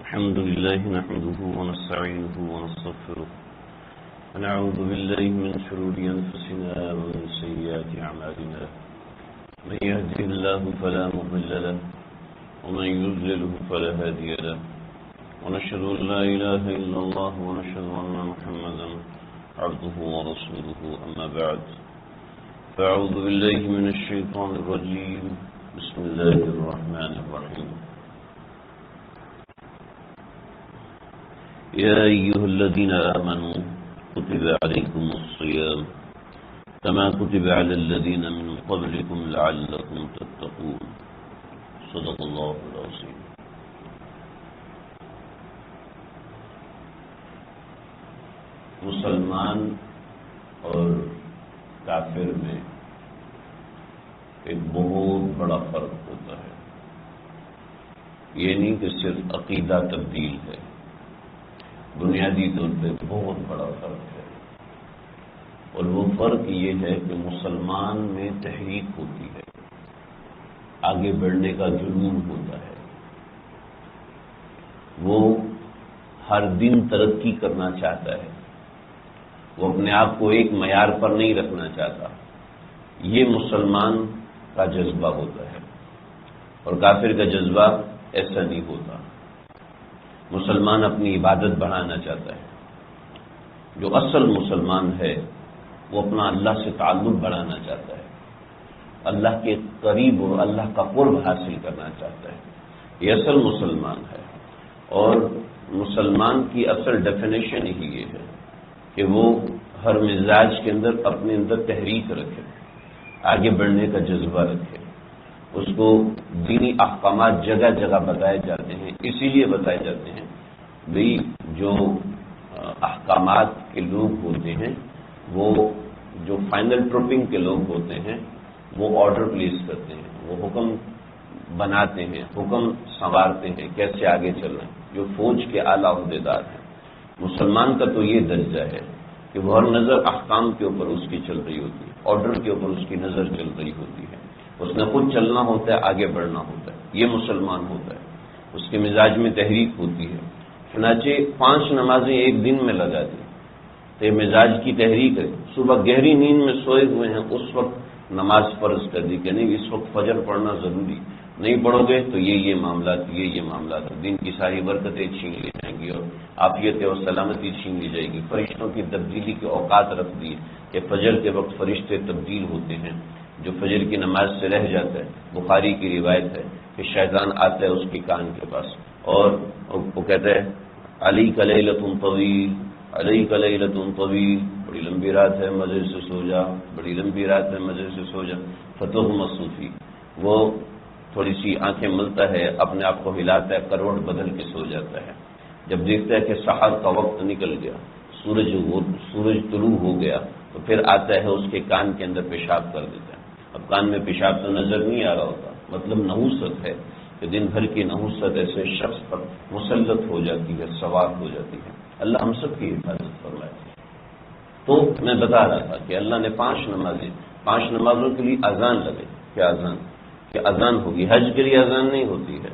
الحمد لله نحمده ونستعينه ونستغفره ونعوذ بالله من شرور أنفسنا ومن سيئات أعمالنا من يهده الله فلا مضل له ومن يضلله فلا هادي له ونشهد أن لا إله إلا الله ونشهد أن محمدا عبده ورسوله أما بعد فأعوذ بالله من الشيطان الرجيم بسم الله الرحمن الرحيم يا أيها الذين آمنوا كتب عليكم الصيام كما كتب على الذين من قبلكم لعلكم تتقون صدق الله العظيم. مسلمان اور کافر میں ایک بہت بڑا فرق ہوتا ہے. یہ نہیں کہ صرف عقیدہ تبدیل ہے، بنیادی طور پہ بہت بڑا فرق ہے. اور وہ فرق یہ ہے کہ مسلمان میں تحریک ہوتی ہے، آگے بڑھنے کا جنون ہوتا ہے، وہ ہر دن ترقی کرنا چاہتا ہے، وہ اپنے آپ کو ایک معیار پر نہیں رکھنا چاہتا. یہ مسلمان کا جذبہ ہوتا ہے اور کافر کا جذبہ ایسا نہیں ہوتا. مسلمان اپنی عبادت بڑھانا چاہتا ہے. جو اصل مسلمان ہے وہ اپنا اللہ سے تعلق بڑھانا چاہتا ہے، اللہ کے قریب اور اللہ کا قرب حاصل کرنا چاہتا ہے. یہ اصل مسلمان ہے. اور مسلمان کی اصل ڈیفینیشن ہی یہ ہے کہ وہ ہر مزاج کے اندر اپنے اندر تحریک رکھے، آگے بڑھنے کا جذبہ رکھے. اس کو دینی احکامات جگہ جگہ بتائے جاتے ہیں، اسی لیے بتائے جاتے ہیں بھئی جو احکامات کے لوگ ہوتے ہیں، وہ جو فائنل ٹروپنگ کے لوگ ہوتے ہیں، وہ آرڈر پلیس کرتے ہیں، وہ حکم بناتے ہیں، حکم سنوارتے ہیں کیسے آگے چلنا ہے. جو فوج کے اعلیٰ عہدیدار ہیں، مسلمان کا تو یہ درجہ ہے کہ وہ ہر نظر احکام کے اوپر اس کی چل رہی ہوتی ہے، آرڈر کے اوپر اس کی نظر چل رہی ہوتی ہے. اس نے خود چلنا ہوتا ہے، آگے بڑھنا ہوتا ہے. یہ مسلمان ہوتا ہے. اس کے مزاج میں تحریک ہوتی ہے. چنانچہ 5 نمازیں ایک دن میں لگا دیں تو یہ مزاج کی تحریک ہے. صبح گہری نیند میں سوئے ہوئے ہیں، اس وقت نماز فرض کر دی کہ نہیں اس وقت فجر پڑھنا ضروری، نہیں پڑھو گے تو یہ معاملات دن کی ساری برکتیں چھین لی جائیں گی اور عافیت اور سلامتی چھین لی جائے گی. فرشتوں کی تبدیلی کے اوقات رکھ دیے کہ فجر کے وقت فرشتے تبدیل ہوتے ہیں. جو فجر کی نماز سے رہ جاتا ہے، بخاری کی روایت ہے کہ شیطان آتا ہے اس کے کان کے پاس اور وہ کہتا ہے علی کا لیلۃ طویل، علی کا لیلۃ طویل، بڑی لمبی رات ہے مزے سے سو جا، بڑی لمبی رات ہے مزے سے سو جا. فتح مصوفی وہ تھوڑی سی آنکھیں ملتا ہے، اپنے آپ کو ہلاتا ہے، کروٹ بدل کے سو جاتا ہے. جب دیکھتا ہے کہ سحر کا وقت نکل گیا، سورج طلوع ہو گیا، تو پھر آتا ہے اس کے کان کے اندر پیشاب کر دیتا ہے. اب کان میں پیشاب تو نظر نہیں آ رہا ہوتا، مطلب نحوست ہے کہ دن بھر کی نحوست ایسے شخص پر مسلط ہو جاتی ہے، سوار ہو جاتی ہے. اللہ ہم سب کی حفاظت فرمائے. تو میں بتا رہا تھا کہ اللہ نے 5 نمازوں کے لیے اذان لگے. کیا اذان؟ کہ اذان ہوگی. حج کے لیے اذان نہیں ہوتی ہے،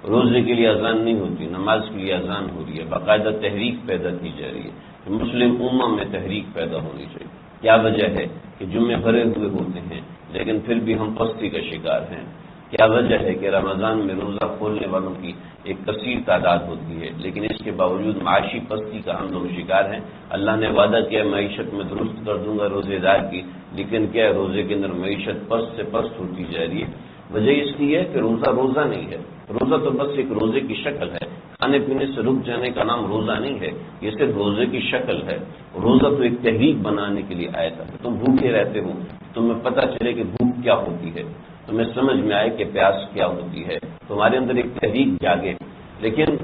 روزے کے لیے اذان نہیں ہوتی، نماز کے لیے اذان ہو رہی ہے. باقاعدہ تحریک پیدا کی جا رہی ہے. مسلم امہ میں تحریک پیدا ہونی چاہیے. کیا وجہ ہے کہ جمعے بھرے ہوئے ہوتے ہیں لیکن پھر بھی ہم پستی کا شکار ہیں؟ کیا وجہ ہے کہ رمضان میں روزہ کھولنے والوں کی ایک کثیر تعداد ہوتی ہے لیکن اس کے باوجود معاشی پستی کا ہم لوگ شکار ہیں؟ اللہ نے وعدہ کیا معیشت میں درست کر دوں گا روزے دار کی، لیکن کیا روزے کے اندر معیشت پست سے پست ہوتی جا رہی ہے. وجہ اس کی ہے کہ روزہ نہیں ہے. روزہ تو بس ایک روزے کی شکل ہے. کھانے پینے سے رک جانے کا نام روزہ نہیں ہے، یہ صرف روزے کی شکل ہے. روزہ تو ایک تحریک بنانے کے لیے آیا تھا. تم بھوکے رہتے ہو، تمہیں پتہ چلے کہ بھوک کیا ہوتی ہے، تمہیں سمجھ میں آئے کہ پیاس کیا ہوتی ہے، تمہارے اندر ایک تحریک جاگے. لیکن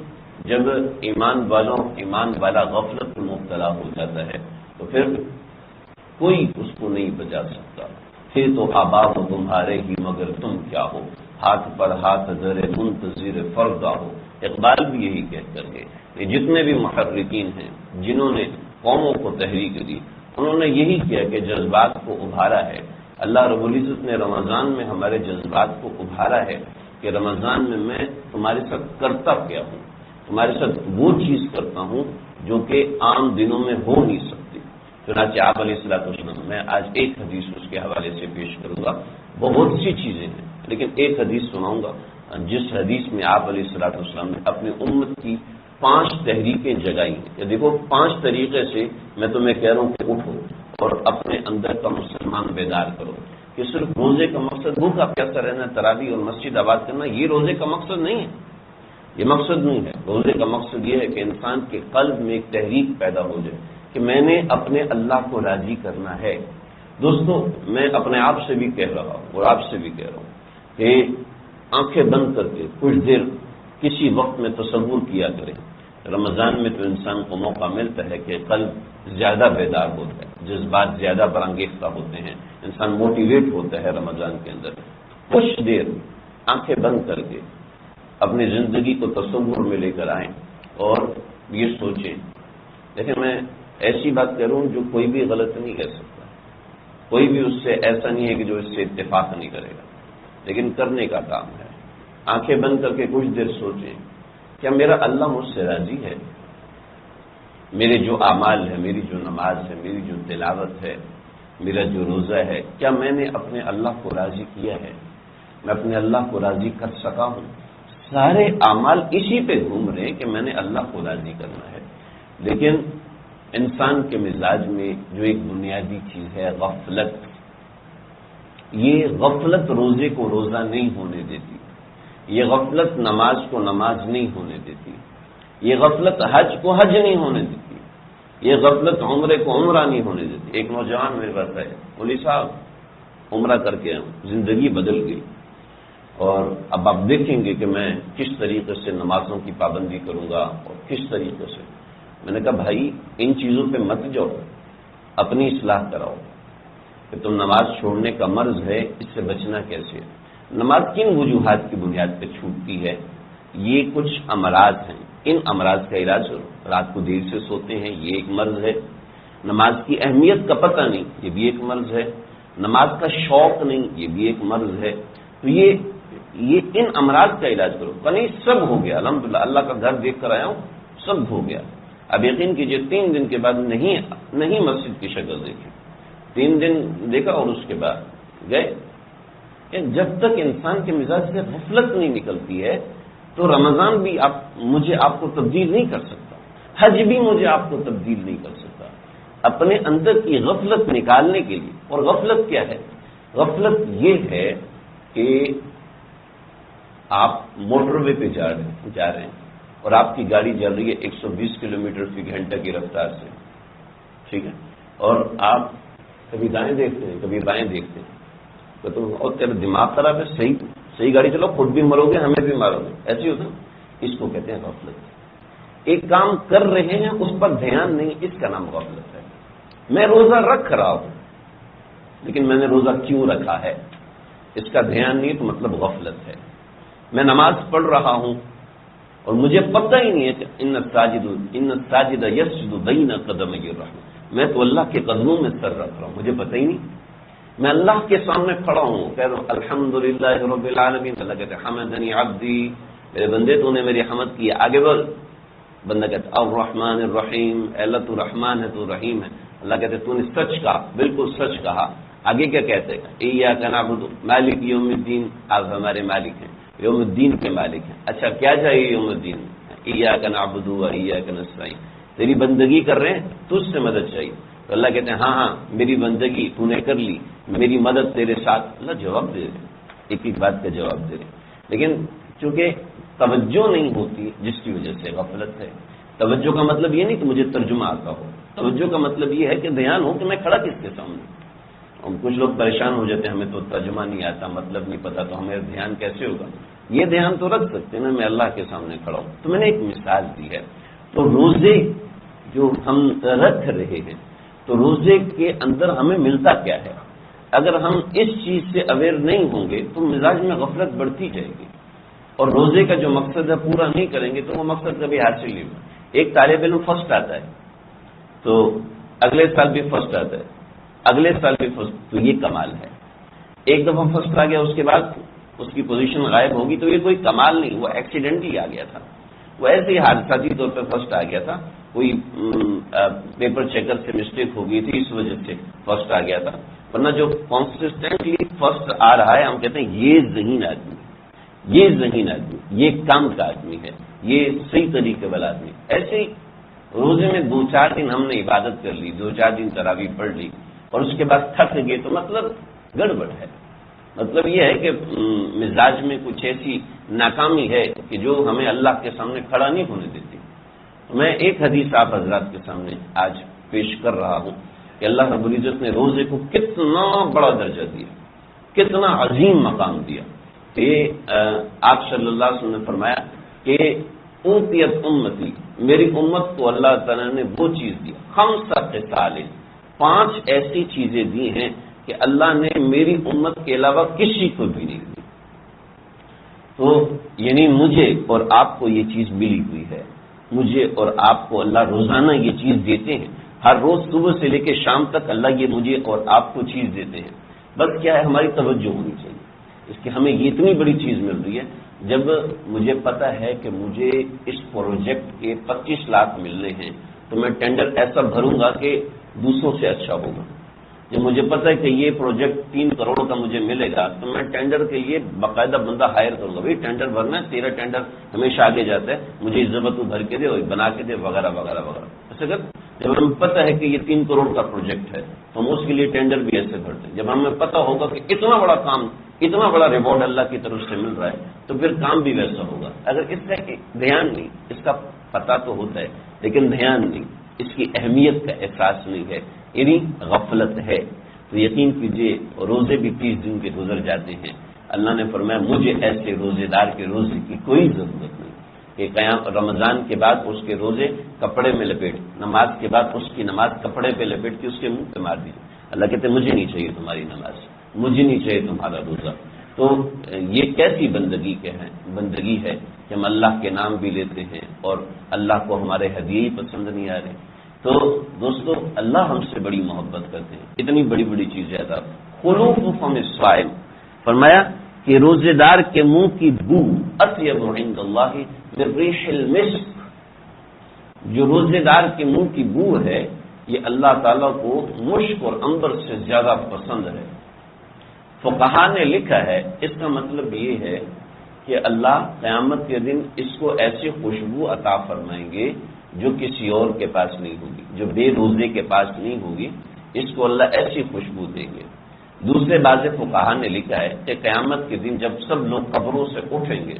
جب ایمان والا غفلت میں مبتلا ہو جاتا ہے تو پھر کوئی اس کو نہیں بچا سکتا. پھر تو آباد ہو تمہارے ہی مگر تم کیا ہو، ہاتھ پر ہاتھ دھرے منتظر فردا ہو. اقبال بھی یہی کہہ کر کے کہ جتنے بھی محرکین ہیں جنہوں نے قوموں کو تحریک دی، انہوں نے یہی کیا کہ جذبات کو ابھارا ہے. اللہ رب العزت نے رمضان میں ہمارے جذبات کو ابھارا ہے کہ رمضان میں تمہارے ساتھ کرتا کیا ہوں. تمہارے ساتھ وہ چیز کرتا ہوں جو کہ عام دنوں میں ہو نہیں سکتی۔ چنانچہ آپ علیہ الصلوۃ والسلام، میں آج ایک حدیث اس کے حوالے سے پیش کروں گا، بہت سی چیزیں ہیں لیکن ایک حدیث سناؤں گا جس حدیث میں آپ علیہ الصلوۃ والسلام نے اپنی امت کی 5 تحریکیں جگائی ہیں کہ دیکھو 5 طریقے سے میں تمہیں کہہ رہا ہوں کہ اٹھو اور اپنے اندر کا مسلمان بیدار کرو، کہ صرف روزے کا مقصد بھوکا پیاسا رہنا، تراویح اور مسجد آباد کرنا، یہ روزے کا مقصد نہیں ہے، یہ مقصد نہیں ہے۔ روزے کا مقصد یہ ہے کہ انسان کے قلب میں ایک تحریک پیدا ہو جائے کہ میں نے اپنے اللہ کو راضی کرنا ہے۔ دوستو، میں اپنے آپ سے بھی کہہ رہا ہوں اور آپ سے بھی کہہ رہا ہوں کہ آنکھیں بند کر کے کچھ دیر کسی وقت میں تصور کیا کریں۔ رمضان میں تو انسان کو موقع ملتا ہے کہ قلب زیادہ بیدار ہوتا ہے، جذبات زیادہ برانگیختہ ہوتے ہیں، انسان موٹیویٹ ہوتا ہے رمضان کے اندر۔ کچھ دیر آنکھیں بند کر کے اپنی زندگی کو تصور میں لے کر آئیں اور یہ سوچیں۔ لیکن میں ایسی بات کروں جو کوئی بھی غلط نہیں کہہ سکتا، کوئی بھی اس سے ایسا نہیں ہے کہ جو اس سے اتفاق نہیں کرے گا، لیکن کرنے کا کام ہے۔ آنکھیں بند کر کے کچھ دیر سوچیں، کیا میرا اللہ مجھ سے راضی ہے؟ میرے جو اعمال ہے، میری جو نماز ہے، میری جو تلاوت ہے، میرا جو روزہ ہے، کیا میں نے اپنے اللہ کو راضی کیا ہے؟ میں اپنے اللہ کو راضی کر سکا ہوں؟ سارے اعمال اسی پہ گھوم رہے ہیں کہ میں نے اللہ کو راضی کرنا ہے۔ لیکن انسان کے مزاج میں جو ایک بنیادی چیز ہے غفلت، یہ غفلت روزے کو روزہ نہیں ہونے دیتی، یہ غفلت نماز کو نماز نہیں ہونے دیتی، یہ غفلت حج کو حج نہیں ہونے دیتی، یہ غفلت عمرے کو عمرہ نہیں ہونے دیتی۔ ایک نوجوان میرے پاس ہے، مولوی صاحب عمرہ کر کے زندگی بدل گئی، اور اب آپ دیکھیں گے کہ میں کس طریقے سے نمازوں کی پابندی کروں گا اور کس طریقے سے۔ میں نے کہا بھائی ان چیزوں پہ مت جاؤ، اپنی اصلاح کراؤ کہ تم نماز چھوڑنے کا مرض ہے، اس سے بچنا کیسے ہے؟ نماز کن وجوہات کی بنیاد پہ چھوٹتی ہے؟ یہ کچھ امراض ہیں، ان امراض کا علاج کرو۔ رات کو دیر سے سوتے ہیں، یہ ایک مرض ہے۔ نماز کی اہمیت کا پتہ نہیں، یہ بھی ایک مرض ہے۔ نماز کا شوق نہیں، یہ بھی ایک مرض ہے۔ تو یہ ان امراض کا علاج کرو۔ نہیں سب ہو گیا، الحمدللہ اللہ کا گھر دیکھ کر آیا ہوں، سب ہو گیا۔ اب یقین کیجئے 3 دن کے بعد نہیں مسجد کی شکل دیکھی، 3 دن دیکھا اور اس کے بعد گئے۔ جب تک انسان کے مزاج سے غفلت نہیں نکلتی ہے تو رمضان بھی مجھے آپ کو تبدیل نہیں کر سکتا، حج بھی مجھے آپ کو تبدیل نہیں کر سکتا۔ اپنے اندر کی غفلت نکالنے کے لیے، اور غفلت کیا ہے؟ غفلت یہ ہے کہ آپ موٹر وے پہ جا رہے ہیں اور آپ کی گاڑی چل رہی ہے 120 کلومیٹر فی گھنٹہ کی رفتار سے، ٹھیک ہے، اور آپ کبھی دائیں دیکھتے ہیں کبھی بائیں دیکھتے ہیں، تو تم اور تیرا دماغ خراب ہے، صحیح گاڑی چلاؤ، خود بھی مرو گے ہمیں بھی مارو گے، ایسے ہوتا ہے۔ اس کو کہتے ہیں غفلت۔ ایک کام کر رہے ہیں اس پر دھیان نہیں، اس کا نام غفلت ہے۔ میں روزہ رکھ رہا ہوں لیکن میں نے روزہ کیوں رکھا ہے اس کا دھیان نہیں، تو مطلب غفلت ہے۔ میں نماز پڑھ رہا ہوں اور مجھے پتہ ہی نہیں ہے کہ ان الساجد یسجد بین قدمی الرحمن، میں تو اللہ کے قدموں میں سر رکھ رہا ہوں، مجھے پتہ ہی نہیں۔ میں اللہ کے سامنے کھڑا ہوں، کہہ رہا ہوں الحمدللہ رب العالمین، اللہ کہتے ہیں حمدنی عبدی، میرے بندے تو نے میری حمد کی، آگے بڑھ۔ بندہ کہتا ہے الرحمن الرحیم، اے اللہ تو رحمان ہے تو رحیم ہے، اللہ کہتے ہیں تو نے سچ کہا، بالکل سچ کہا۔ آگے کیا کہتے ہیں؟ ایاک نعبد مالک یوم الدین، آپ ہمارے مالک ہیں، یوم الدین کے مالک ہیں۔ اچھا کیا چاہیے یوم الدین؟ ایاک نعبد و ایاک نستعین، تیری بندگی کر رہے ہیں، تجھ سے مدد چاہیے۔ تو اللہ کہتے ہیں ہاں میری بندگی تو نے کر لی، میری مدد تیرے ساتھ۔ اللہ جواب دے رہے، ایک ایک بات کا جواب دے رہے، لیکن چونکہ توجہ نہیں ہوتی جس کی وجہ سے غفلت ہے۔ توجہ کا مطلب یہ نہیں کہ مجھے ترجمہ آتا ہو، توجہ کا مطلب یہ ہے کہ دھیان ہو کہ میں کھڑا کس کے سامنے۔ اور کچھ لوگ پریشان ہو جاتے ہیں ہمیں تو ترجمہ نہیں آتا، مطلب نہیں پتا، تو ہمیں دھیان کیسے ہوگا؟ یہ دھیان تو رکھ سکتے ہیں نا، میں اللہ کے سامنے کھڑا ہوں۔ تو میں نے ایک مثال دی ہے۔ تو روزے جو ہم رکھ رہے ہیں، تو روزے کے اندر ہمیں ملتا کیا ہے؟ اگر ہم اس چیز سے اویئر نہیں ہوں گے تو مزاج میں غفلت بڑھتی جائے گی، اور روزے کا جو مقصد ہے پورا نہیں کریں گے تو وہ مقصد کبھی حاصل نہیں ہوگا۔ ایک طالب علم فرسٹ آتا ہے تو اگلے سال بھی فرسٹ آتا ہے، اگلے سال بھی فرسٹ، تو یہ کمال ہے۔ ایک دفعہ فرسٹ آ گیا، اس کے بعد اس کی پوزیشن غائب ہوگی تو یہ کوئی کمال نہیں، وہ ایکسیڈنٹ ہی آ گیا تھا۔ وہ ایسے ہی حادثاتی طور پہ فرسٹ آ گیا تھا، کوئی پیپر چیکر سے مسٹیک ہو گئی تھی، اس وجہ سے فرسٹ آ گیا تھا، ورنہ جو کانسسٹنٹلی فرسٹ آ رہا ہے ہم کہتے ہیں یہ ذہین آدمی، یہ ذہین آدمی، یہ کام کا آدمی ہے، یہ صحیح طریقے والا آدمی۔ ایسے ہی روزے میں 2-4 دن ہم نے عبادت کر لی، 2-4 دن تراویح پڑھ لی اور اس کے بعد تھک گئے تو مطلب گڑبڑ ہے، مطلب یہ ہے کہ مزاج میں کچھ ایسی ناکامی ہے کہ جو ہمیں اللہ کے سامنے کھڑا نہیں ہونے دیتی۔ میں ایک حدیث آپ حضرات کے سامنے آج پیش کر رہا ہوں کہ اللہ رب العزت نے روزے کو کتنا بڑا درجہ دیا، کتنا عظیم مقام دیا۔ یہ آپ صلی اللہ علیہ وسلم نے فرمایا کہ اوتیت امتی، میری امت کو اللہ تعالیٰ نے وہ چیز دی، 5 خصال، 5 ایسی چیزیں دی ہیں کہ اللہ نے میری امت کے علاوہ کسی کو بھی نہیں دی۔ تو یعنی مجھے اور آپ کو یہ چیز ملی ہوئی ہے، مجھے اور آپ کو اللہ روزانہ یہ چیز دیتے ہیں، ہر روز صبح سے لے کے شام تک اللہ یہ مجھے اور آپ کو چیز دیتے ہیں۔ بس کیا ہے، ہماری توجہ ہونی چاہیے اس کی، ہمیں یہ اتنی بڑی چیز مل رہی ہے۔ جب مجھے پتا ہے کہ مجھے اس پروجیکٹ کے 25 لاکھ ملنے ہیں تو میں ٹینڈر ایسا بھروں گا کہ دوسروں سے اچھا ہوگا۔ جب مجھے پتا ہے کہ یہ پروجیکٹ 3 کروڑ کا مجھے ملے گا تو میں ٹینڈر کے لیے باقاعدہ بندہ ہائر کروں گا، بھائی ٹینڈر بھرنا ہے، تیرا ٹینڈر ہمیشہ آگے جاتا ہے، مجھے اس ضرورت کو بھر کے دے اور بنا کے دے وغیرہ وغیرہ وغیرہ۔ ایسے اگر جب ہمیں پتہ ہے کہ یہ 3 کروڑ کا پروجیکٹ ہے تو ہم اس کے لیے ٹینڈر بھی ایسے بھرتے ہیں۔ جب ہمیں پتہ ہوگا کہ اتنا بڑا کام، اتنا بڑا ریوارڈ اللہ کی طرف سے مل رہا ہے تو پھر کام بھی ویسا ہوگا۔ اگر اس کا دھیان نہیں، اس کا پتہ تو ہوتا ہے لیکن دھیان نہیں، اس کی اہمیت کا احساس نہیں ہے، یعنی غفلت ہے، تو یقین کیجیے روزے بھی 30 دن کے گزر جاتے ہیں۔ اللہ نے فرمایا مجھے ایسے روزے دار کے روزے کی کوئی ضرورت نہیں کہ قیام رمضان کے بعد اس کے روزے کپڑے میں لپیٹ، نماز کے بعد اس کی نماز کپڑے پہ لپیٹ کے اس کے منہ پہ مار دیجیے۔ اللہ کہتے ہیں مجھے نہیں چاہیے تمہاری نماز، مجھے نہیں چاہیے تمہارا روزہ۔ تو یہ کیسی بندگی ہے کہ ہم اللہ کے نام بھی لیتے ہیں اور اللہ کو ہمارے ہدیے ہی پسند نہیں آ رہے۔ تو دوستو اللہ ہم سے بڑی محبت کرتے ہیں، اتنی بڑی بڑی چیزیں عطا۔ خلوف فم الصائم، فرمایا کہ روزے دار کے منہ کی بو اطیب عند اللہ من ریح المسک، جو روزے دار کے منہ کی بو ہے یہ اللہ تعالیٰ کو مشک اور عنبر سے زیادہ پسند ہے۔ فقہا نے لکھا ہے اس کا مطلب یہ ہے کہ اللہ قیامت کے دن اس کو ایسی خوشبو عطا فرمائیں گے جو کسی اور کے پاس نہیں ہوگی، جو بے روزے کے پاس نہیں ہوگی، اس کو اللہ ایسی خوشبو دیں گے۔ دوسرے بعض فقہا نے لکھا ہے کہ قیامت کے دن جب سب لوگ قبروں سے اٹھیں گے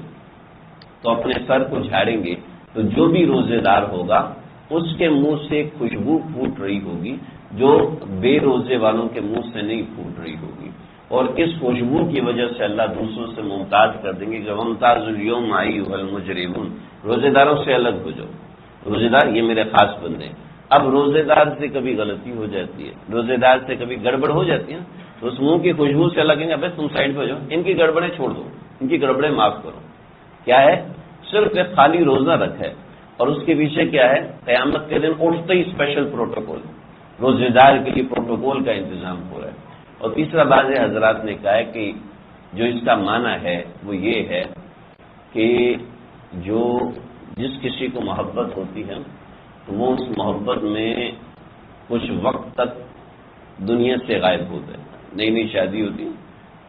تو اپنے سر کو جھاڑیں گے تو جو بھی روزے دار ہوگا اس کے منہ سے خوشبو پھوٹ رہی ہوگی جو بے روزے والوں کے منہ سے نہیں پھوٹ رہی ہوگی، اور اس خوشبو کی وجہ سے اللہ دوسروں سے ممتاز کر دیں گے کہ وَامْتَازُ الْيَوْمَ أَيُّهَا الْمُجْرِمُونَ، روزے داروں سے الگ ہو جاؤ، روزے دار یہ میرے خاص بندے ہیں۔ اب روزے دار سے کبھی غلطی ہو جاتی ہے، روزے دار سے کبھی گڑبڑ ہو جاتی ہے، تو اس منہ کی خوشبو سے اللہ کہیں گے ابے تم سائڈ پہ ہو جاؤ، ان کی گڑبڑیں چھوڑ دو، ان کی گڑبڑیں معاف کرو۔ کیا ہے؟ صرف ایک خالی روزہ رکھا ہے اور اس کے پیچھے کیا ہے؟ قیامت کے دن اٹھتے ہی اسپیشل پروٹوکول، روزے دار کے لیے پروٹوکول کا انتظام ہو رہا ہے۔ اور تیسرا بعض حضرات نے کہا ہے کہ جو اس کا معنی ہے وہ یہ ہے کہ جو جس کسی کو محبت ہوتی ہے تو وہ اس محبت میں کچھ وقت تک دنیا سے غائب ہوتا ہے۔ نئی نئی شادی ہوتی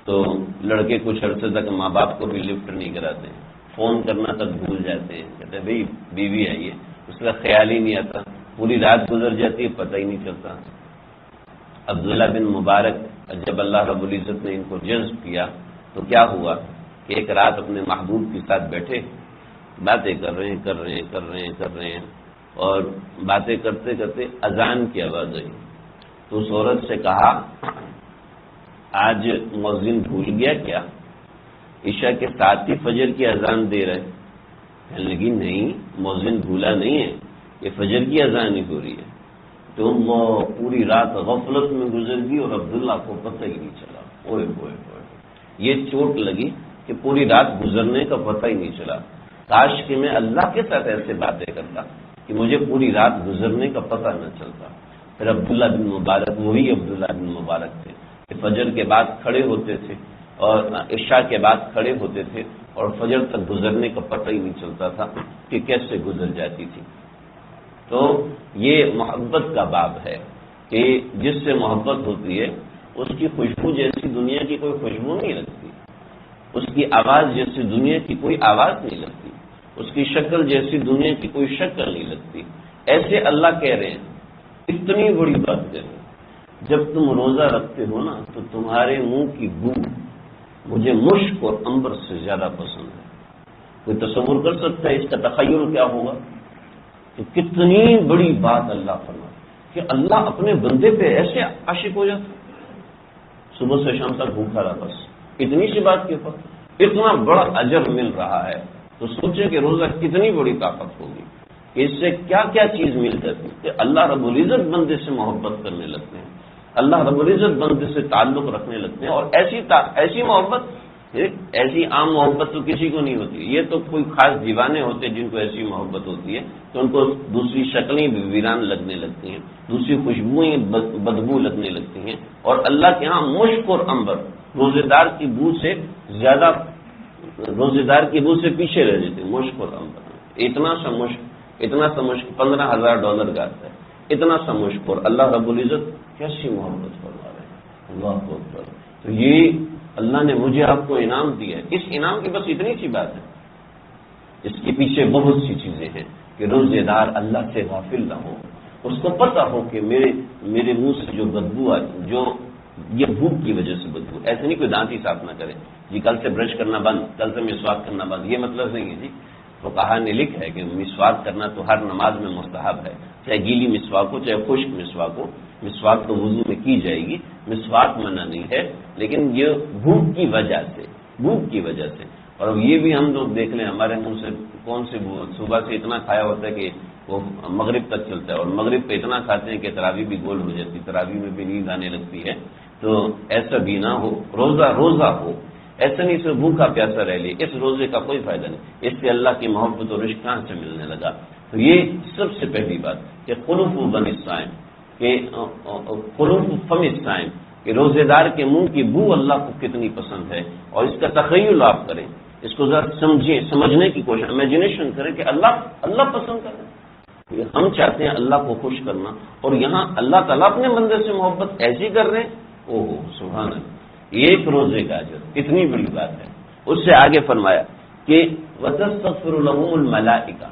تو لڑکے کچھ عرصے تک ماں باپ کو بھی لفٹ نہیں کراتے، فون کرنا تک بھول جاتے ہیں، کہتے ہیں بھائی بیوی آئی ہے، اس کا خیال ہی نہیں آتا، پوری رات گزر جاتی ہے پتہ ہی نہیں چلتا۔ عبداللہ بن مبارک جب اللہ رب العزت نے ان کو جذب کیا تو کیا ہوا کہ ایک رات اپنے محبوب کے ساتھ بیٹھے باتیں کر رہے ہیں اور باتیں کرتے کرتے اذان کی آواز آئی تو اس عورت سے کہا آج مؤذن بھول گیا کیا؟ عشاء کے ساتھ ہی فجر کی اذان دے رہے؟ کہنے لگی نہیں مؤذن بھولا نہیں ہے، یہ فجر کی اذان ہی ہو رہی ہے۔ تو وہ پوری رات غفلت میں گزر گئی اور عبداللہ کو پتہ ہی نہیں چلا۔ اوئے ہوئے یہ چوٹ لگی کہ پوری رات گزرنے کا پتہ ہی نہیں چلا، کاش کہ میں اللہ کے ساتھ ایسے باتیں کرتا کہ مجھے پوری رات گزرنے کا پتہ نہ چلتا۔ پھر عبداللہ بن مبارک وہی عبداللہ بن مبارک تھے کہ فجر کے بعد کھڑے ہوتے تھے اور عشاء کے بعد کھڑے ہوتے تھے اور فجر تک گزرنے کا پتہ ہی نہیں چلتا تھا کہ کیسے گزر جاتی تھی۔ تو یہ محبت کا باب ہے کہ جس سے محبت ہوتی ہے اس کی خوشبو جیسی دنیا کی کوئی خوشبو نہیں لگتی، اس کی آواز جیسی دنیا کی کوئی آواز نہیں لگتی، اس کی شکل جیسی دنیا کی کوئی شکل نہیں لگتی۔ ایسے اللہ کہہ رہے ہیں اتنی بڑی بات کہہ رہے ہیں، جب تم روزہ رکھتے ہو نا تو تمہارے منہ کی بو مجھے مشک اور عنبر سے زیادہ پسند ہے۔ کوئی تصور کر سکتا ہے اس کا تخیل کیا ہوگا؟ تو کتنی بڑی بات اللہ فرمائے کہ اللہ اپنے بندے پہ ایسے عاشق ہو جاتا، صبح سے شام تک بھوکا رہا، بس اتنی سی بات کے اوپر اتنا بڑا اجر مل رہا ہے۔ تو سوچیں کہ روزہ کتنی بڑی طاقت ہوگی کہ اس سے کیا کیا چیز مل جاتی کہ اللہ رب العزت بندے سے محبت کرنے لگتے ہیں، اللہ رب العزت بندے سے تعلق رکھنے لگتے ہیں۔ اور ایسی محبت، ایسی عام محبت تو کسی کو نہیں ہوتی، یہ تو کوئی خاص دیوانے ہوتے ہیں جن کو ایسی محبت ہوتی ہے تو ان کو دوسری شکلیں بھی ویران لگنے لگتی ہیں، دوسری خوشبوئیں بدبو لگنے لگتی ہیں، اور اللہ کے ہاں مشک اور عنبر روزے دار کی بو سے زیادہ، روزے دار کی بو سے پیچھے رہ جاتے ہیں مشک اور عنبر۔ اتنا سا مشک $15,000 کا آتا ہے، اتنا سا مشک، اور اللہ رب العزت کیسی محبت فرما رہے ہیں، اللہ اکبر۔ تو یہ اللہ نے مجھے آپ کو انعام دیا ہے، اس انعام کی بس اتنی سی بات ہے، اس کے پیچھے بہت سی چیزیں ہیں کہ روزے دار اللہ سے غافل نہ ہو، اس کو پتہ ہو کہ میرے منہ سے جو بدبو آتی، جو یہ بھوک کی وجہ سے بدبو، ایسے نہیں کوئی دانت ہی صاف نہ کرے جی کل سے برش کرنا بند، کل سے مسواک کرنا بند، یہ مطلب نہیں ہے جی۔ فقہا نے لکھا ہے کہ مسواک کرنا تو ہر نماز میں مستحب ہے، چاہے گیلی مسواک ہو چاہے خشک مسواک ہو، مسواک تو وضو میں کی جائے گی، مسواک منع نہیں ہے، لیکن یہ بھوک کی وجہ سے۔ اور اب یہ بھی ہم لوگ دیکھ لیں ہمارے منہ سے کون سے صبح سے اتنا کھایا ہوتا ہے کہ وہ مغرب تک چلتا ہے، اور مغرب پہ اتنا کھاتے ہیں کہ تراویح بھی گول ہو جاتی، تراویح میں بھی نیند آنے لگتی ہے۔ تو ایسا بھی نہ ہو، روزہ ہو، ایسا نہیں صرف بھوکا پیاسا رہ لے، اس روزے کا کوئی فائدہ نہیں، اس سے اللہ کی محبت اور رشق کہاں سے ملنے لگا؟ تو یہ سب سے پہلی بات کہ خلوف بن الصائم، کہ خلوف فم الصائم، کہ روزے دار کے منہ کی بو اللہ کو کتنی پسند ہے، اور اس کا تخیل آپ کریں، اس کو ذرا سمجھیں، سمجھنے کی کوشش، امیجنیشن کریں کہ اللہ پسند کر رہے ہیں۔ ہم چاہتے ہیں اللہ کو خوش کرنا، اور یہاں اللہ تعالیٰ اپنے بندے سے محبت ایسی کر رہے ہیں، اوہ سبحان اللہ، ایک روزے کا اجر کتنی بڑی بات ہے۔ اس سے آگے فرمایا کہ وَتَسْتَغْفِرُ لَهُمُ الْمَلَائِكَةُ،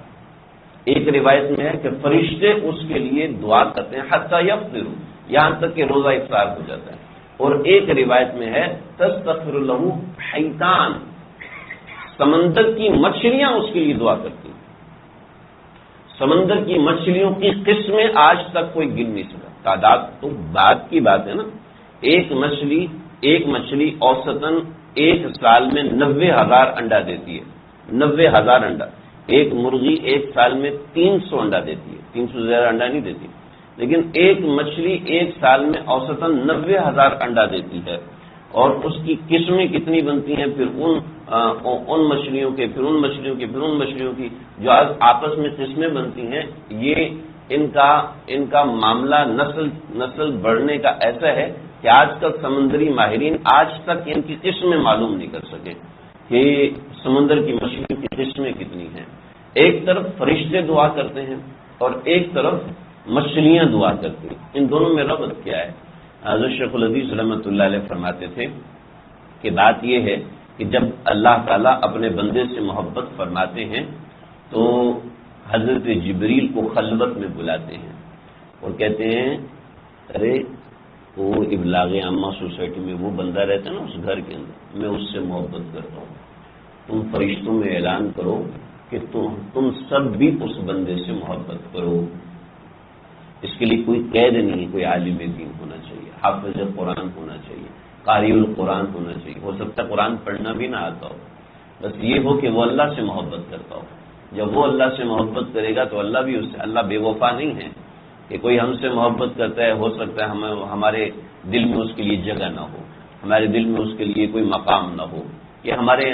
ایک روایت میں ہے کہ فرشتے اس کے لیے دعا کرتے ہیں حتی یفطروا، یہاں تک کہ روزہ افطار ہو جاتا ہے، اور ایک روایت میں ہے تستغفر لہ حیتان، سمندر کی مچھلیاں اس کے لیے دعا کرتی ہیں۔ سمندر کی مچھلیوں کی قسمیں آج تک کوئی گن نہیں سکا، تعداد تو بعد کی بات ہے نا، ایک مچھلی اوسطاً ایک سال میں 90,000 انڈا دیتی ہے، 90,000 انڈا۔ ایک مرغی ایک سال میں 300 انڈا دیتی ہے، 300 سے زیادہ انڈا نہیں دیتی، لیکن ایک مچھلی ایک سال میں اوسطاً 90,000 انڈا دیتی ہے، اور اس کی قسمیں کتنی بنتی ہیں، پھر ان مچھلیوں کے پھر ان مچھلیوں کی پھر ان مچھلیوں کی جو آپس میں قسمیں بنتی ہیں، یہ ان کا معاملہ نسل بڑھنے کا ایسا ہے کہ آج کل سمندری ماہرین آج تک ان کی قسمیں معلوم نہیں کر سکے کہ سمندر کی مچھلیوں کی قسمیں کتنی ہیں۔ ایک طرف فرشتے دعا کرتے ہیں اور ایک طرف مچھلیاں دعا کرتی ہیں، ان دونوں میں ربط کیا ہے؟ حضرت شیخ الحدیث رحمۃ اللہ علیہ فرماتے تھے کہ بات یہ ہے کہ جب اللہ تعالیٰ اپنے بندے سے محبت فرماتے ہیں تو حضرت جبریل کو خلوت میں بلاتے ہیں اور کہتے ہیں ارے وہ ابلاغ عامہ سوسائٹی میں وہ بندہ رہتا ہے نا اس گھر کے اندر، میں اس سے محبت کرتا ہوں، تم فرشتوں میں اعلان کرو کہ تم سب بھی اس بندے سے محبت کرو۔ اس کے لیے کوئی قید نہیں، کوئی عالم دین ہونا چاہیے، حافظ قرآن ہونا چاہیے، قاری القرآن ہونا چاہیے، ہو سکتا ہے قرآن پڑھنا بھی نہ آتا ہو، بس یہ ہو کہ وہ اللہ سے محبت کرتا ہو۔ جب وہ اللہ سے محبت کرے گا تو اللہ بھی اس سے، اللہ بے وفا نہیں ہے کہ کوئی ہم سے محبت کرتا ہے، ہو سکتا ہے ہمارے دل میں اس کے لیے جگہ نہ ہو، ہمارے دل میں اس کے لیے کوئی مقام نہ ہو۔ یہ ہمارے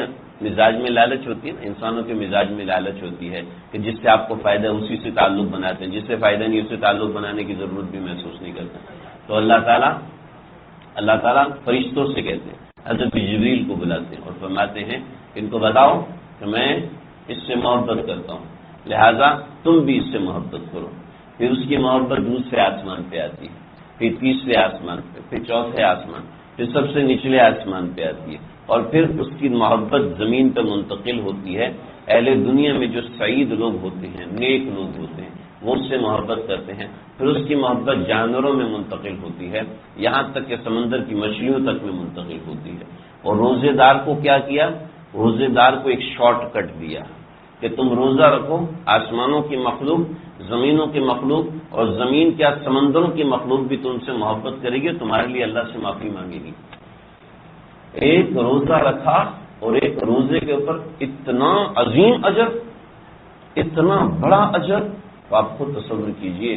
مزاج میں لالچ ہوتی ہے نا، انسانوں کے مزاج میں لالچ ہوتی ہے کہ جس سے آپ کو فائدہ ہے اسی سے تعلق بناتے ہیں، جس سے فائدہ نہیں اس سے تعلق بنانے کی ضرورت بھی محسوس نہیں کرتے۔ تو اللہ تعالیٰ فرشتوں سے کہتے ہیں حضرت جبریل کو بلاتے ہیں اور فرماتے ہیں ان کو بتاؤ کہ میں اس سے محبت کرتا ہوں، لہذا تم بھی اس سے محبت کرو۔ پھر اس کی محبت دوسرے آسمان پہ آتی ہے، پھر تیسرے آسمان پہ، پھر چوتھے آسمان، پھر سب سے نچلے آسمان پہ آتی ہے، اور پھر اس کی محبت زمین پہ منتقل ہوتی ہے۔ اہل دنیا میں جو سعید لوگ ہوتے ہیں، نیک لوگ ہوتے ہیں، وہ اس سے محبت کرتے ہیں۔ پھر اس کی محبت جانوروں میں منتقل ہوتی ہے، یہاں تک کہ سمندر کی مچھلیوں تک میں منتقل ہوتی ہے۔ اور روزے دار کو کیا کیا؟ روزے دار کو ایک شارٹ کٹ دیا کہ تم روزہ رکھو، آسمانوں کی مخلوق، زمینوں کی مخلوق، اور زمین کیا سمندروں کی مخلوق بھی تم سے محبت کرے گی، تمہارے لیے اللہ سے معافی مانگے گی۔ ایک روزہ رکھا اور ایک روزے کے اوپر اتنا عظیم اجر، اتنا بڑا اجر، تو آپ خود تصور کیجئے،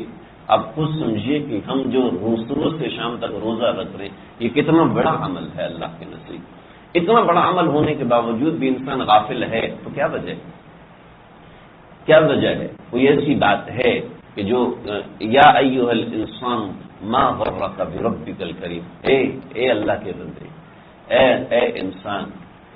آپ خود سمجھیے کہ ہم جو صبح سے شام تک روزہ رکھ رہے ہیں یہ کتنا بڑا عمل ہے اللہ کے نزدیک۔ اتنا بڑا عمل ہونے کے باوجود بھی انسان غافل ہے، تو کیا وجہ ہے؟ کیا وجہ ہے؟ کوئی ایسی بات ہے کہ جو یا ایھا الانسان ما غرک بربک الکریم، اے اللہ کے بندے، اے انسان،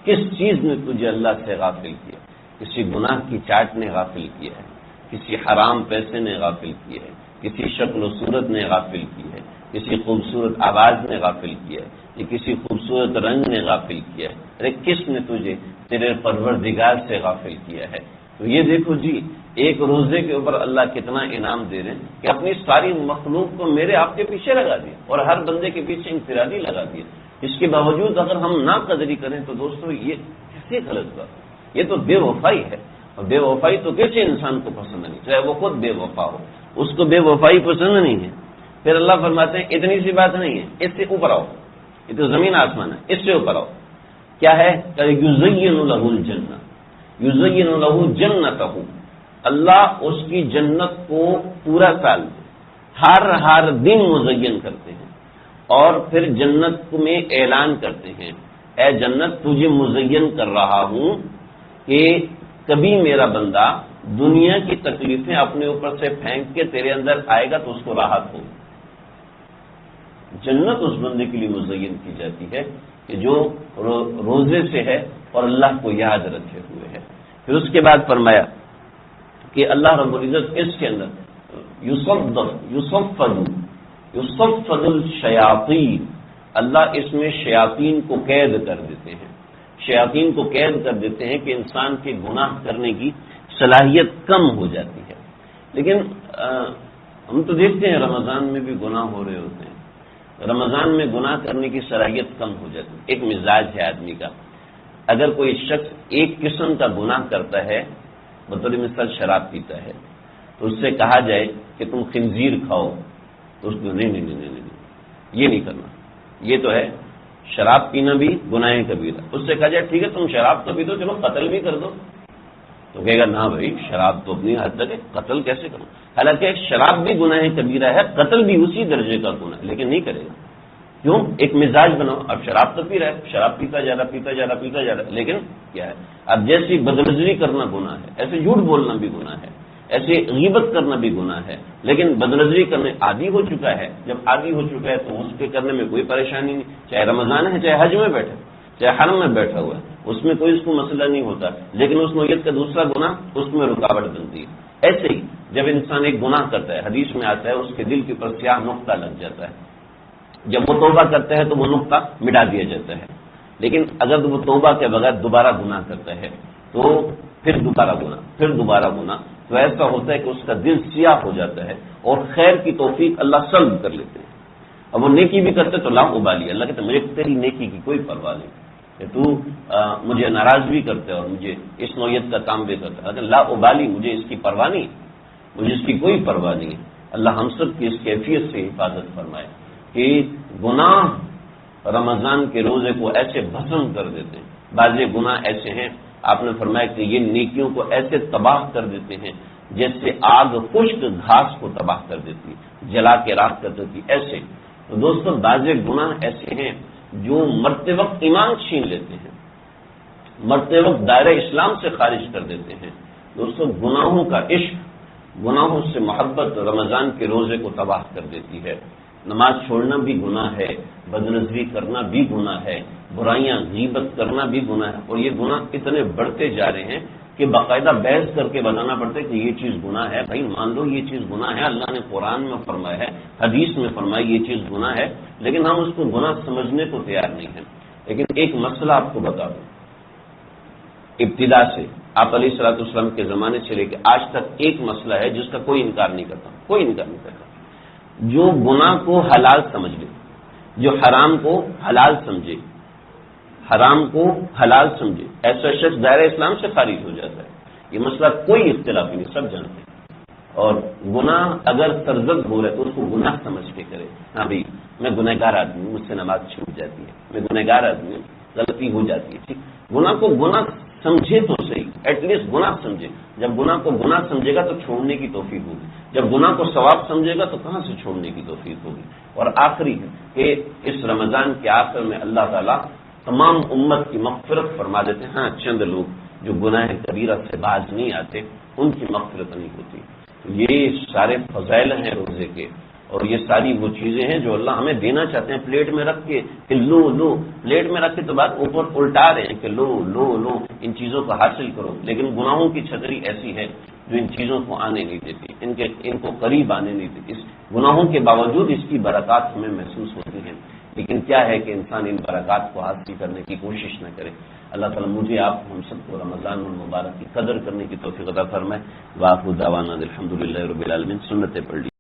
کس چیز نے تجھے اللہ سے غافل کیا؟ کسی گناہ کی چاٹ نے غافل کیا ہے، کسی حرام پیسے نے غافل کیا ہے، کسی شکل و صورت نے غافل کی ہے، کسی خوبصورت آواز نے غافل کیا ہے، یا کسی خوبصورت رنگ نے غافل کیا ہے۔ ارے کس نے تجھے تیرے پروردگار سے غافل کیا ہے؟ تو یہ دیکھو جی، ایک روزے کے اوپر اللہ کتنا انعام دے رہے ہیں کہ اپنی ساری مخلوق کو میرے آپ کے پیچھے لگا دیا، اور ہر بندے کے پیچھے انفرادی لگا دیا۔ اس کے باوجود اگر ہم نا قدری کریں تو دوستو یہ کیسے غلط بات؟ یہ تو بے وفائی ہے، اور بے وفائی تو کسی انسان کو پسند نہیں، چاہے وہ خود بے وفا ہو، اس کو بے وفائی پسند نہیں ہے۔ پھر اللہ فرماتے ہیں اتنی سی بات نہیں ہے، اس سے اوپر آؤ، یہ تو زمین آسمان ہے، اس سے اوپر آؤ۔ کیا ہے؟ کہ یزین لہ الجنہ، یزین لہ جنتہ، اللہ اس کی جنت کو پورا سال ہر دن مزین کرتے ہیں، اور پھر جنت میں اعلان کرتے ہیں، اے جنت تجھے مزین کر رہا ہوں کہ کبھی میرا بندہ دنیا کی تکلیفیں اپنے اوپر سے پھینک کے تیرے اندر آئے گا تو اس کو راحت ہو۔ جنت اس بندے کے لیے مزین کی جاتی ہے کہ جو روزے سے ہے اور اللہ کو یاد رکھے ہوئے ہے۔ پھر اس کے بعد فرمایا کہ اللہ رب العزت اس کے اندر یصفد الشیاطین، اللہ اس میں شیاطین کو قید کر دیتے ہیں، شیاطین کو قید کر دیتے ہیں کہ انسان کے گناہ کرنے کی صلاحیت کم ہو جاتی ہے۔ لیکن ہم تو دیکھتے ہیں رمضان میں بھی گناہ ہو رہے ہوتے ہیں، رمضان میں گناہ کرنے کی صلاحیت کم ہو جاتی ہے۔ ایک مزاج ہے آدمی کا، اگر کوئی شخص ایک قسم کا گناہ کرتا ہے، بطور مثال شراب پیتا ہے، تو اس سے کہا جائے کہ تم خنزیر کھاؤ، تو اس کو نہیں یہ نہیں کرنا، یہ تو ہے شراب پینا بھی گناہ کبیرہ۔ اس سے کہا جائے ٹھیک ہے تم شراب تو پی دو، چلو قتل بھی کر دو، تو کہے گا نہ بھائی شراب تو اپنی حد تک ہے، قتل کیسے کروں؟ حالانکہ شراب بھی گناہ کبیرہ ہے، قتل بھی اسی درجے کا گناہ ہے، لیکن نہیں کرے گا۔ کیوں؟ ایک مزاج بناؤ، اب شراب تو پی رہا ہے، شراب پیتا جا رہا، لیکن کیا ہے؟ اب جیسی بدنظری کرنا گناہ ہے، ایسے جھوٹ بولنا بھی گناہ ہے، ایسے غیبت کرنا بھی گناہ ہے، لیکن بدنظری کرنے عادی ہو چکا ہے۔ جب عادی ہو چکا ہے تو اس کے کرنے میں کوئی پریشانی نہیں، چاہے رمضان ہے، چاہے حج میں بیٹھے، چاہے حرم میں بیٹھا ہوا ہے، اس میں کوئی اس کو مسئلہ نہیں ہوتا، لیکن اس نوعیت کا دوسرا گناہ اس میں رکاوٹ بنتی ہے۔ ایسے ہی جب انسان ایک گناہ کرتا ہے، حدیث میں آتا ہے اس کے دل کے اوپر سیاہ نقطہ لگ جاتا ہے، جب وہ توبہ کرتا ہے تو وہ نقطہ مٹا دیا جاتا ہے، لیکن اگر وہ توبہ کے بغیر دوبارہ گناہ کرتا ہے تو پھر دوبارہ گناہ، تو ایسا ہوتا ہے کہ اس کا دل سیاہ ہو جاتا ہے اور خیر کی توفیق اللہ سلب کر لیتے ہیں۔ اب وہ نیکی بھی کرتے تو لا ابالی، اللہ کہتے مجھے تیری نیکی کی کوئی پرواہ نہیں کہ تو مجھے ناراض بھی کرتے اور مجھے اس نوعیت کا کام بھی کرتا ہے، لیکن لا ابالی، مجھے اس کی پرواہ نہیں، مجھے اس کی کوئی پرواہ نہیں ہے۔ اللہ ہم سب کی اس کیفیت سے حفاظت فرمائے کہ گناہ رمضان کے روزے کو ایسے بھسم کر دیتے ہیں۔ بعض گناہ ایسے ہیں، آپ نے فرمایا کہ یہ نیکیوں کو ایسے تباہ کر دیتے ہیں جیسے آگ خشک گھاس کو تباہ کر دیتی ہے، جلا کے راکھ کر دیتی، ایسے۔ تو دوستو بعض گناہ ایسے ہیں جو مرتے وقت ایمان چھین لیتے ہیں، مرتے وقت دائرہ اسلام سے خارج کر دیتے ہیں۔ دوستو گناہوں کا عشق، گناہوں سے محبت رمضان کے روزے کو تباہ کر دیتی ہے۔ نماز چھوڑنا بھی گناہ ہے، بدنظری کرنا بھی گناہ ہے، برائیاں غیبت کرنا بھی گناہ ہے، اور یہ گناہ اتنے بڑھتے جا رہے ہیں کہ باقاعدہ بحث کر کے بتانا پڑتا ہے کہ یہ چیز گناہ ہے۔ بھائی مان لو یہ چیز گناہ ہے، اللہ نے قرآن میں فرمایا ہے، حدیث میں فرمایا یہ چیز گناہ ہے، لیکن ہم اس کو گناہ سمجھنے کو تیار نہیں ہیں۔ لیکن ایک مسئلہ آپ کو بتا دوں، ابتدا سے آپ علیہ الصلوۃ والسلام کے زمانے سے لے کے آج تک ایک مسئلہ ہے جس کا کوئی انکار نہیں کرتا، کوئی انکار نہیں کرتا۔ جو گناہ کو حلال سمجھ لے، جو حرام کو حلال سمجھے، حرام کو حلال سمجھے، ایسا شخص دائرہ اسلام سے خارج ہو جاتا ہے۔ یہ مسئلہ کوئی اختلافی نہیں، سب جانتے ہیں۔ اور گناہ اگر سرزد ہو رہا ہے تو اس کو گناہ سمجھ کے کرے۔ ہاں بھائی میں گنہگار آدمی ہوں، مجھ سے نماز چھوٹ جاتی ہے، میں گنہگار آدمی ہوں، غلطی ہو جاتی ہے، ٹھیک، گناہ کو گناہ سمجھے تو صحیح، ایٹ لیسٹ گناہ سمجھے۔ جب گناہ کو گناہ سمجھے گا تو چھوڑنے کی توفیق ہوگی، جب گناہ کو ثواب سمجھے گا تو کہاں سے چھوڑنے کی توفیق ہوگی۔ اور آخری ہے کہ اس رمضان کے آخر میں اللہ تعالیٰ تمام امت کی مغفرت فرما دیتے ہیں۔ ہاں چند لوگ جو گناہ کبیرہ سے باز نہیں آتے ان کی مغفرت نہیں ہوتی۔ تو یہ سارے فضائل ہیں روزے کے، اور یہ ساری وہ چیزیں ہیں جو اللہ ہمیں دینا چاہتے ہیں پلیٹ میں رکھ کے کہ لو لو، پلیٹ میں رکھ کے تو بات اوپر الٹا رہے ہیں کہ لو لو لو، ان چیزوں کو حاصل کرو، لیکن گناہوں کی چھتری ایسی ہے جو ان چیزوں کو آنے نہیں دیتی، ان کو قریب آنے نہیں دیتی۔ اس گناہوں کے باوجود اس کی برکات ہمیں محسوس ہوتی ہیں، لیکن کیا ہے کہ انسان ان برکات کو حاصل کرنے کی کوشش نہ کرے۔ اللہ تعالیٰ مجھے آپ ہم سب کو رمضان المبارک کی قدر کرنے کی توفیق عطا فرمائے۔ وآخر دعوانا الحمدللہ رب العالمین۔ سنتیں پڑھ لی۔